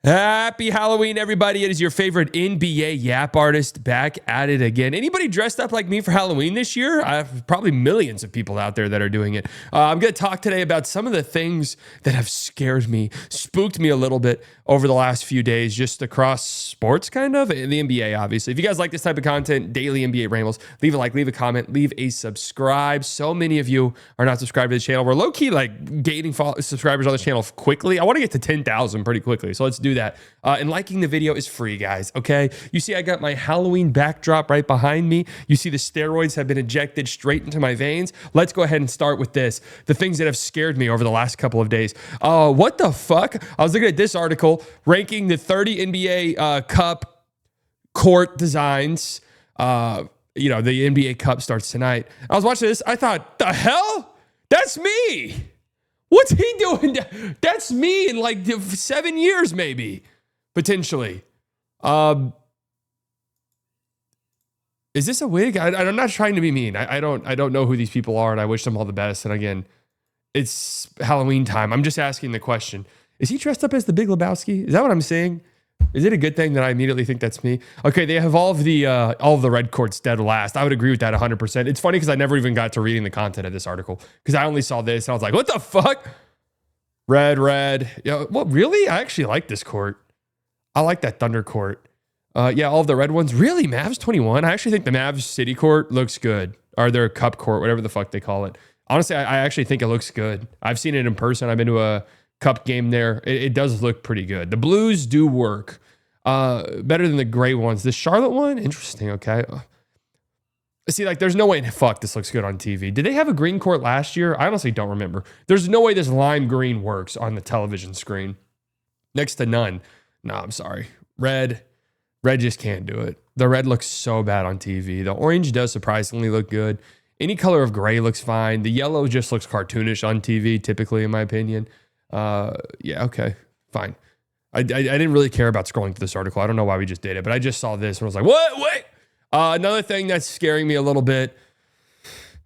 Happy Halloween, everybody. It is your favorite NBA Yap artist back at it again. Anybody dressed up like me for Halloween this year? I have probably millions of people out there that are doing it. I'm going to talk today about some of the things that have scared me, spooked me a little bit over the last few days, just across sports, kind of, and the NBA, obviously. If you guys like this type of content, daily NBA rambles, leave a like, leave a comment, leave a subscribe. So many of you are not subscribed to the channel. We're low-key like gaining subscribers on this channel quickly. I want to get to 10,000 pretty quickly, so let's do that. And liking the video is free, guys, okay? You see I got my Halloween backdrop right behind me. You see the steroids have been injected straight into my veins. Let's go ahead and start with this. The things that have scared me over the last couple of days. What the fuck? I was looking at this article ranking the 30 NBA Cup court designs. The NBA Cup starts tonight. I was watching this. I thought, the hell? That's me. What's he doing? That's me in like 7 years, maybe, potentially. Is this a wig? I'm not trying to be mean. I don't know who these people are, and I wish them all the best. And again, it's Halloween time. I'm just asking the question. Is he dressed up as the Big Lebowski? Is that what I'm saying? Is it a good thing that I immediately think that's me? Okay, they have all of the red courts dead last. I would agree with that 100%. It's funny because I never even got to reading the content of this article because I only saw this and I was like, what the fuck? Red. Yeah, what, really? I actually like this court. I like that Thunder court. All of the red ones. Really? Mavs 21? I actually think the Mavs City court looks good. Or their Cup court, whatever the fuck they call it. Honestly, I actually think it looks good. I've seen it in person. I've been to a Cup game there. It does look pretty good. The blues do work better than the gray ones. The Charlotte one, interesting. Okay. See, like, there's no way. Fuck, this looks good on TV. Did they have a green court last year? I honestly don't remember. There's no way this lime green works on the television screen. Next to none. No, I'm sorry. Red just can't do it. The red looks so bad on TV. The orange does surprisingly look good. Any color of gray looks fine. The yellow just looks cartoonish on TV, typically, in my opinion. Okay, fine. I didn't really care about scrolling through this article. I don't know why we just did it, but I just saw this and I was like, what? Wait. Another thing that's scaring me a little bit.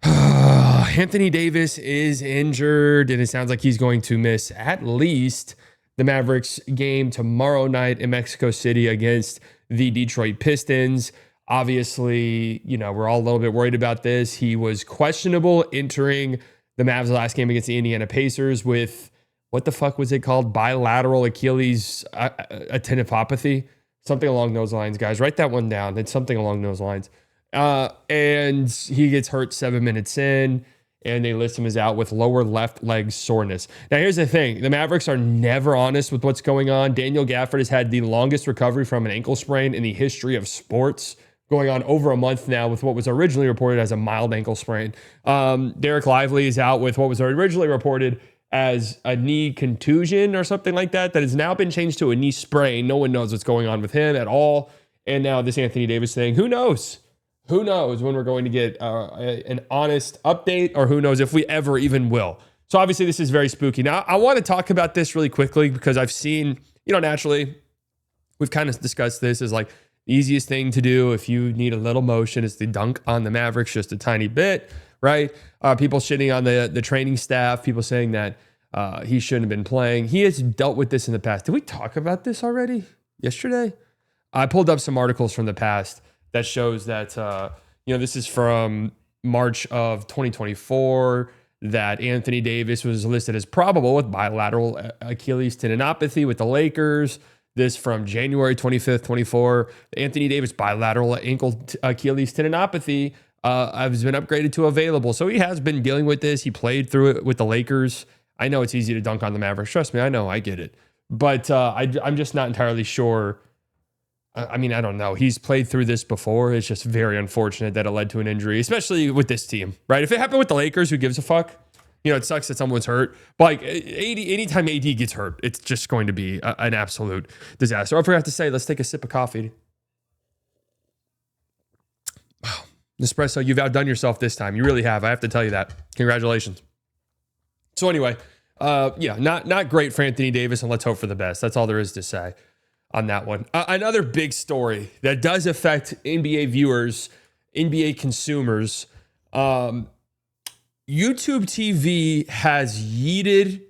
Anthony Davis is injured, and it sounds like he's going to miss at least the Mavericks game tomorrow night in Mexico City against the Detroit Pistons. Obviously, we're all a little bit worried about this. He was questionable entering the Mavs last game against the Indiana Pacers with, what the fuck was it called? Bilateral Achilles tendinopathy. Something along those lines, guys. Write that one down. It's something along those lines. And he gets hurt 7 minutes in, and they list him as out with lower left leg soreness. Now, here's the thing. The Mavericks are never honest with what's going on. Daniel Gafford has had the longest recovery from an ankle sprain in the history of sports, going on over a month now with what was originally reported as a mild ankle sprain. Derek Lively is out with what was originally reported as a knee contusion or something like that has now been changed to a knee sprain. No one knows what's going on with him at all. And now this Anthony Davis thing, who knows? Who knows when we're going to get an honest update, or who knows if we ever even will. So obviously this is very spooky. Now I want to talk about this really quickly because I've seen, naturally, we've kind of discussed this as like the easiest thing to do if you need a little motion is to dunk on the Mavericks just a tiny bit, right? People shitting on the training staff, people saying that he shouldn't have been playing. He has dealt with this in the past. Did we talk about this already yesterday? I pulled up some articles from the past that shows that, this is from March of 2024, that Anthony Davis was listed as probable with bilateral Achilles tendinopathy with the Lakers. This from January 25th, 24. Anthony Davis bilateral ankle Achilles tendinopathy has been upgraded to available. So he has been dealing with this. He played through it with the Lakers. I know it's easy to dunk on the Mavericks. Trust me, I know, I get it. But I'm just not entirely sure. I don't know. He's played through this before. It's just very unfortunate that it led to an injury, especially with this team, right? If it happened with the Lakers, who gives a fuck? It sucks that someone's hurt. But like anytime AD gets hurt, it's just going to be an absolute disaster. I forgot to say, let's take a sip of coffee. Wow. Nespresso, you've outdone yourself this time. You really have. I have to tell you that. Congratulations. So anyway, not great for Anthony Davis, and let's hope for the best. That's all there is to say on that one. Another big story that does affect NBA viewers, NBA consumers. YouTube TV has yeeted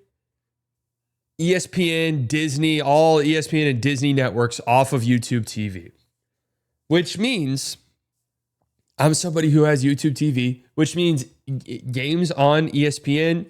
ESPN, Disney, all ESPN and Disney networks off of YouTube TV, which means I'm somebody who has YouTube TV, which means games on ESPN,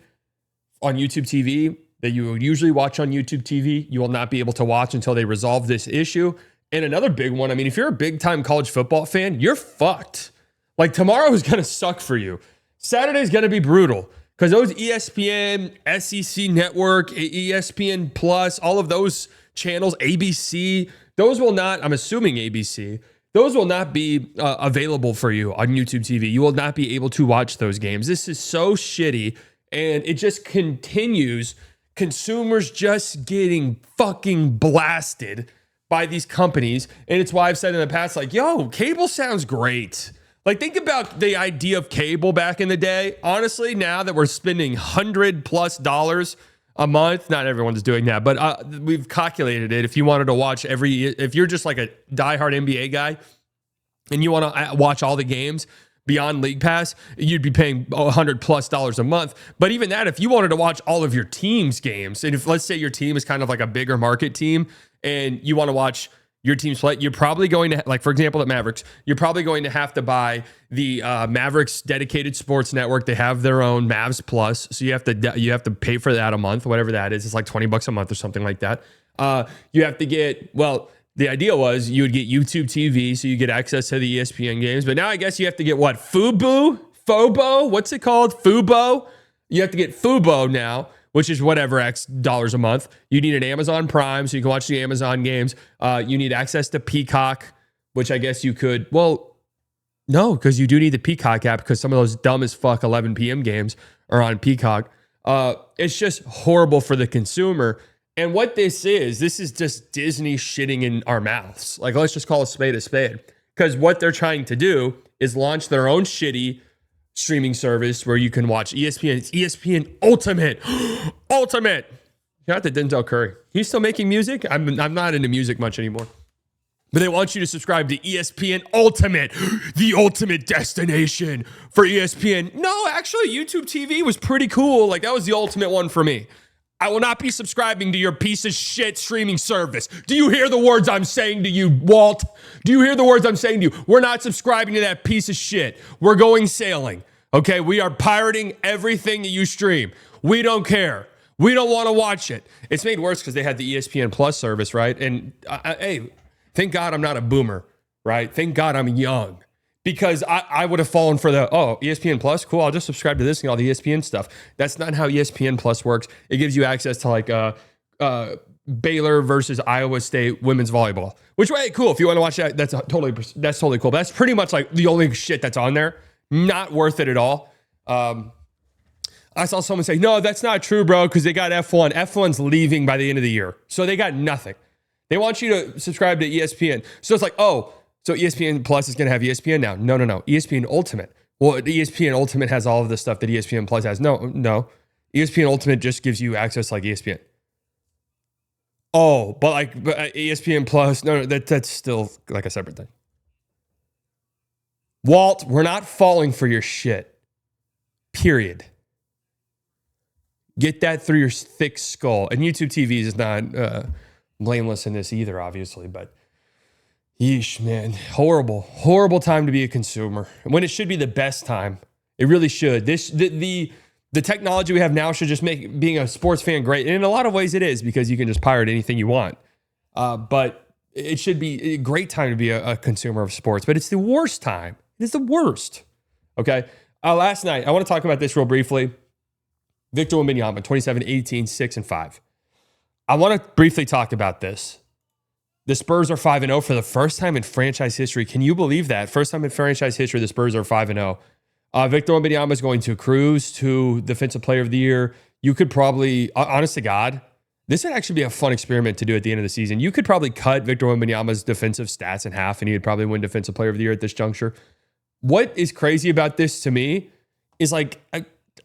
on YouTube TV that you would usually watch on YouTube TV, you will not be able to watch until they resolve this issue. And another big one, I mean, if you're a big time college football fan, you're fucked. Like tomorrow is going to suck for you. Saturday is going to be brutal because those ESPN, SEC Network, ESPN Plus, all of those channels, ABC, those will not, I'm assuming ABC, those will not be available for you on YouTube TV. You will not be able to watch those games. This is so shitty. And it just continues. Consumers just getting fucking blasted by these companies. And it's why I've said in the past, like, yo, cable sounds great. Like, think about the idea of cable back in the day. Honestly, now that we're spending $100+ a month, not everyone's doing that, but we've calculated it. If you wanted to watch if you're just like a diehard NBA guy and you want to watch all the games beyond League Pass, you'd be paying $100+ a month. But even that, if you wanted to watch all of your team's games, and if let's say your team is kind of like a bigger market team and you want to watch your team's play, you're probably going to, like for example, at Mavericks, you're probably going to have to buy the Mavericks dedicated sports network. They have their own Mavs Plus, so you have to pay for that a month, whatever that is. It's like $20 a month or something like that. You have to get, well, the idea was you would get YouTube TV, so you get access to the ESPN games. But now I guess you have to get what? Fubo? What's it called? Fubo? You have to get Fubo now, which is whatever X dollars a month. You need an Amazon Prime, so you can watch the Amazon games. You need access to Peacock, which I guess you could. Well, no, because you do need the Peacock app because some of those dumb as fuck 11 p.m. games are on Peacock. It's just horrible for the consumer. And what this is just Disney shitting in our mouths. Like, let's just call a spade a spade. Because what they're trying to do is launch their own shitty streaming service where you can watch ESPN. It's ESPN Ultimate. Ultimate. Shout out to Denzel Curry. He's still making music. I'm not into music much anymore. But they want you to subscribe to ESPN Ultimate, the ultimate destination for ESPN. No, actually, YouTube TV was pretty cool. Like, that was the ultimate one for me. I will not be subscribing to your piece of shit streaming service. Do you hear the words I'm saying to you, Walt? Do you hear the words I'm saying to you? We're not subscribing to that piece of shit. We're going sailing. Okay, we are pirating everything that you stream. We don't care. We don't want to watch it. It's made worse because they had the ESPN Plus service, right? And hey, thank God I'm not a boomer, right? Thank God I'm young. Because I would have fallen for ESPN Plus, cool, I'll just subscribe to this and all the ESPN stuff. That's not how ESPN Plus works. It gives you access to like Baylor versus Iowa State women's volleyball. Which way, cool, if you want to watch that, that's totally cool. But that's pretty much like the only shit that's on there. Not worth it at all. I saw someone say, no, that's not true, bro, because they got F1. F1's leaving by the end of the year. So they got nothing. They want you to subscribe to ESPN. So it's like, so ESPN Plus is going to have ESPN now. No. ESPN Ultimate. Well, ESPN Ultimate has all of the stuff that ESPN Plus has. No. ESPN Ultimate just gives you access to like ESPN. But ESPN Plus, no, that's still like a separate thing. Walt, we're not falling for your shit. Period. Get that through your thick skull. And YouTube TV is not blameless in this either, obviously, but yeesh, man. Horrible time to be a consumer. When it should be the best time. It really should. The technology we have now should just make being a sports fan great. And in a lot of ways it is because you can just pirate anything you want. But it should be a great time to be a consumer of sports. But it's the worst time. It's the worst. Okay? Last night, I want to talk about this real briefly. Victor Wembanyama, 27-18, 6-5. I want to briefly talk about this. The Spurs are 5-0 for the first time in franchise history. Can you believe that? First time in franchise history, the Spurs are 5-0. Victor Wembanyama is going to cruise to Defensive Player of the Year. You could probably, honest to God, this would actually be a fun experiment to do at the end of the season. You could probably cut Victor Wembanyama's defensive stats in half, and he would probably win Defensive Player of the Year at this juncture. What is crazy about this to me is like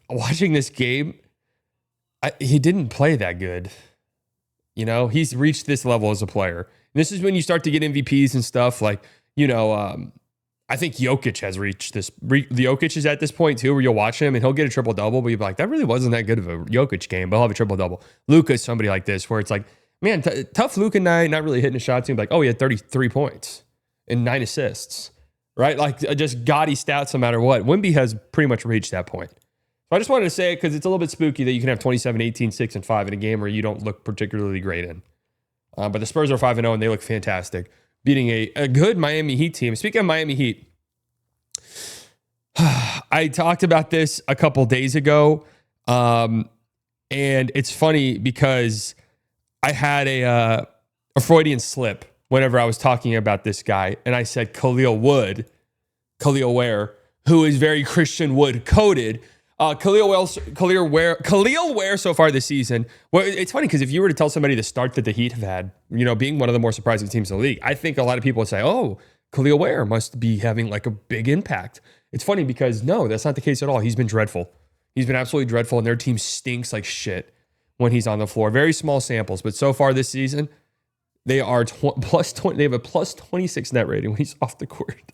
watching this game, he didn't play that good. You know, he's reached this level as a player. And this is when you start to get MVPs and stuff like, I think Jokic has reached this. The Jokic is at this point too, where you'll watch him and he'll get a triple double, but you'll be like, that really wasn't that good of a Jokic game, but he'll have a triple double. Luka's somebody like this, where it's like, man, tough Luka night, not really hitting a shot. Like, oh, he had 33 points and 9 assists, right? Like just gaudy stats no matter what. Wemby has pretty much reached that point. So I just wanted to say it because it's a little bit spooky that you can have 27, 18, 6, and 5 in a game where you don't look particularly great in. But the Spurs are 5-0 and they look fantastic, beating a good Miami Heat team. Speaking of Miami Heat, I talked about this a couple days ago, and it's funny because I had a Freudian slip whenever I was talking about this guy, and I said Kel'el Ware, who is very Christian Wood coded. Kel'el Ware so far this season. Well, it's funny because if you were to tell somebody the start that the Heat have had, being one of the more surprising teams in the league, I think a lot of people would say, oh, Kel'el Ware must be having like a big impact. It's funny because no, that's not the case at all. He's been dreadful. He's been absolutely dreadful, and their team stinks like shit when he's on the floor. Very small samples, but so far this season, they are plus 20. They have a plus 26 net rating when he's off the court.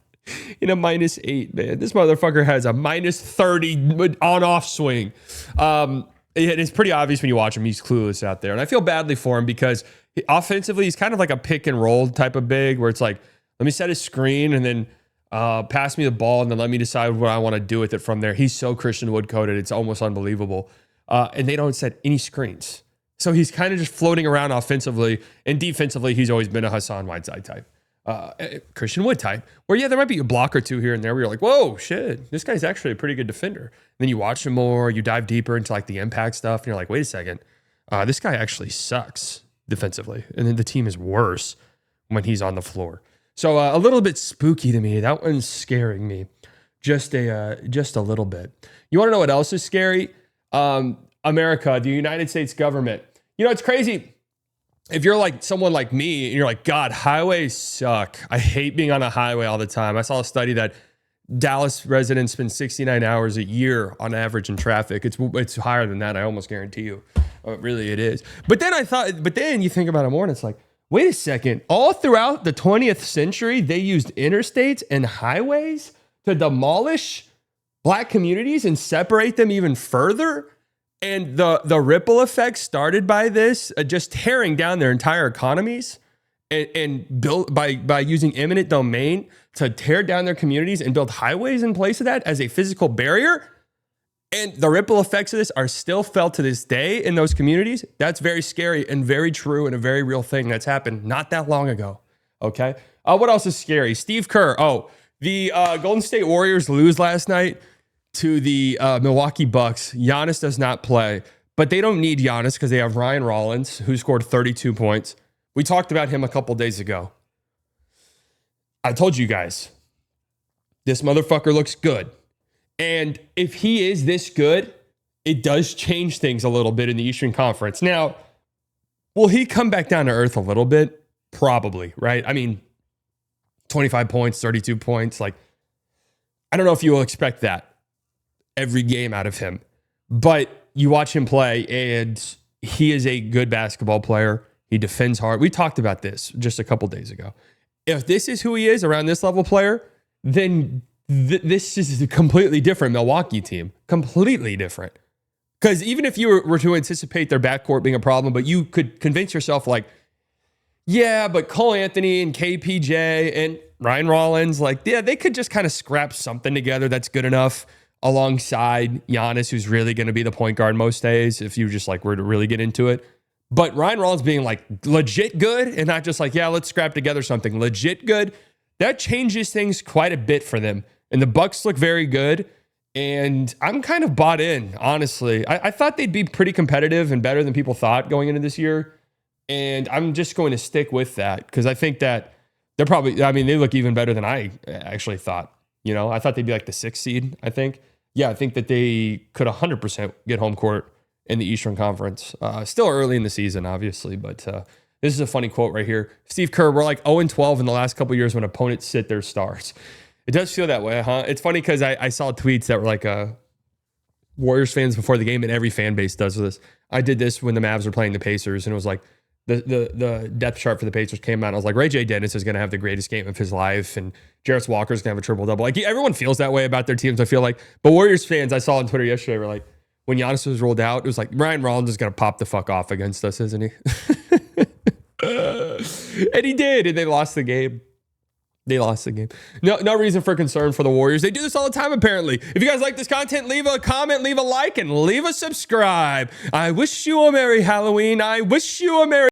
In a -8, man. This motherfucker has a -30 on-off swing. It's pretty obvious when you watch him. He's clueless out there. And I feel badly for him because offensively, he's kind of like a pick and roll type of big where it's like, let me set a screen and then pass me the ball and then let me decide what I want to do with it from there. He's so Christian Wood coded. It's almost unbelievable. And they don't set any screens. So he's kind of just floating around offensively. And defensively, he's always been a Hassan Whiteside type. Christian Wood type, where there might be a block or two here and there where you're like, whoa, shit, this guy's actually a pretty good defender. And then you watch him more, you dive deeper into like the impact stuff, and you're like, wait a second, this guy actually sucks defensively, and then the team is worse when he's on the floor. So a little bit spooky to me. That one's scaring me, just a little bit. You want to know what else is scary? America, the United States government. It's crazy. If you're like someone like me and you're like, God, highways suck. I hate being on a highway all the time. I saw a study that Dallas residents spend 69 hours a year on average in traffic. It's higher than that. I almost guarantee you. Really, it is. But then you think about it more and it's like, wait a second. All throughout the 20th century, they used interstates and highways to demolish black communities and separate them even further. And the ripple effect started by this, just tearing down their entire economies and built by using eminent domain to tear down their communities and build highways in place of that as a physical barrier. And the ripple effects of this are still felt to this day in those communities. That's very scary and very true and a very real thing that's happened not that long ago. Okay. What else is scary? Steve Kerr. Oh, the Golden State Warriors lose last night to the Milwaukee Bucks. Giannis does not play, but they don't need Giannis because they have Ryan Rollins, who scored 32 points. We talked about him a couple days ago. I told you guys, this motherfucker looks good. And if he is this good, it does change things a little bit in the Eastern Conference. Now, will he come back down to earth a little bit? Probably, right? I mean, 25 points, 32 points. Like, I don't know if you will expect that every game out of him, but you watch him play and he is a good basketball player. He defends hard. We talked about this just a couple days ago. If this is who he is around this level player, then this is a completely different Milwaukee team. Completely different. Because even if you were to anticipate their backcourt being a problem, but you could convince yourself like, yeah, but Cole Anthony and KPJ and Ryan Rollins, like, yeah, they could just kind of scrap something together that's good enough alongside Giannis, who's really going to be the point guard most days if you just like were to really get into it. But Ryan Rollins being like legit good and not just like, yeah, let's scrap together something legit good, that changes things quite a bit for them. And the Bucks look very good. And I'm kind of bought in, honestly. I thought they'd be pretty competitive and better than people thought going into this year. And I'm just going to stick with that because I think that they're probably, they look even better than I actually thought. I thought they'd be like the 6th seed, I think. Yeah, I think that they could 100% get home court in the Eastern Conference. Still early in the season, obviously, but this is a funny quote right here. Steve Kerr, we're like 0-12 in the last couple of years when opponents sit their stars. It does feel that way, huh? It's funny because I saw tweets that were like Warriors fans before the game, and every fan base does this. I did this when the Mavs were playing the Pacers, and it was like, the depth chart for the Pacers came out, I was like, Ray J. Dennis is going to have the greatest game of his life, and Jarris Walker's going to have a triple-double. Like, everyone feels that way about their teams, I feel like. But Warriors fans, I saw on Twitter yesterday, were like, when Giannis was rolled out, it was like, Ryan Rollins is going to pop the fuck off against us, isn't he? And he did, and they lost the game. They lost the game. No reason for concern for the Warriors. They do this all the time, apparently. If you guys like this content, leave a comment, leave a like, and leave a subscribe. I wish you a Merry Halloween. I wish you a Merry